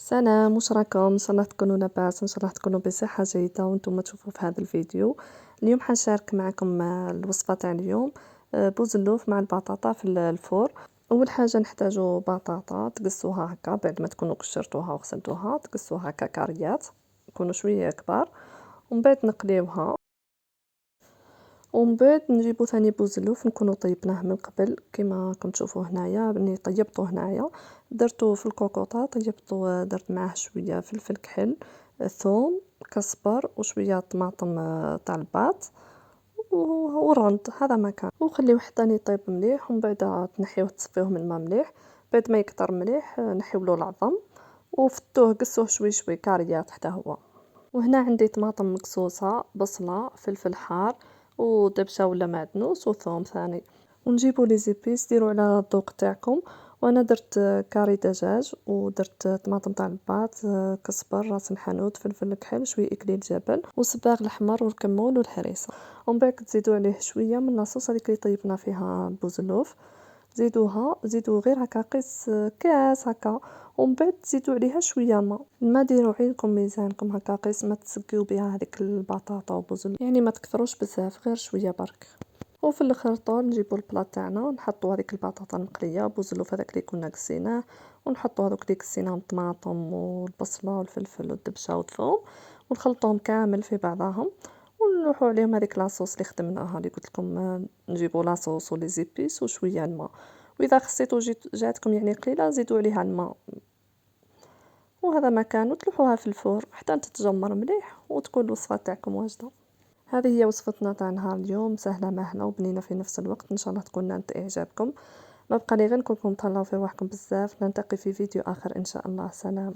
سلام، واش راكم؟ ان شاء الله تكونوا لاباس، ان شاء الله تكونوا بصحه جيده وانتم تشوفوا في هذا الفيديو. اليوم حنشارك معكم الوصفه تاع اليوم. بوزلوف مع البطاطا في الفور. اول حاجه نحتاجوا بطاطا تقصوها هكا بعد ما تكونوا قشرتوها وغسلتوها، تقصوها هكا كاريات يكونوا شويه كبار، ومن بعد نقليوها. ومن بعد نجيبو ثاني بوزلوف نكونوا طيبناه من قبل كما راكم تشوفوا هنايا. بني طيبته هنايا درتو في الكوكوطه، طيبته درت معاه شويه فلفل كحل، ثوم، كزبر وشويه طماطم تاع الباط ورند. هذا ما كان، وخليوه حتى يطيب مليح، ومن بعد تنحيوه تصفيوه من الماء مليح. بعد ما يكثر مليح نحيو له العظم وفتوه قصوه شوي شوي كاريات حتى هو. وهنا عندي طماطم مقصوصه، بصله، فلفل حار ودبشه ولا معدنوس وثوم ثاني. ونجيبوا لي زيبيس ديروا على الذوق تاعكم. وانا درت كاري دجاج ودرت طماطم تاع الباط، كزبر، راس الحانوت، فلفل كحل، شويه اكليل جبل وصباغ الاحمر والكمون والهريسه. ومن بعد تزيدوا عليه شويه من لاصوص هذيك اللي طيبنا فيها البوزلوف، زيدوا غير هكا قيس كاس هكا. ومن بعد تزيدوا عليها شويه الماء ديروا عينكم ميزانكم هكا قيس، ما تسقيو بها هذيك البطاطا وبوزلوف، يعني ما تكثروش بزاف، غير شويه برك. وفي الخرطوم نجيبوا البلاط تاعنا ونحطوا هذيك البطاطا المقليه بوزلوف هذاك اللي كنا قسيناه، ونحطوا هذوك اللي قسيناهم الطماطم والبصله والفلفل والدبشه والثوم، ونخلطوهم كامل في بعضهم، ونروحوا عليهم هذيك لاصوص اللي خدمناها اللي قلت لكم. نجيبوا لاصوص ولي زيبيس وشويه الماء، واذا خصيتو جاتكم يعني قليله زيدوا عليها الماء. وهذا ما كان، وتلوحوها في الفور حتى تتجمر مليح وتكون الوصفه تاعكم واجده. هذه هي وصفتنا تاع نهار اليوم، سهله ماهله وبنينه في نفس الوقت، ان شاء الله تكون نالت اعجابكم. ما بقى لي غير نقولكم تهلاو في رواحكم بزاف، نلتقي في فيديو اخر ان شاء الله. سلام.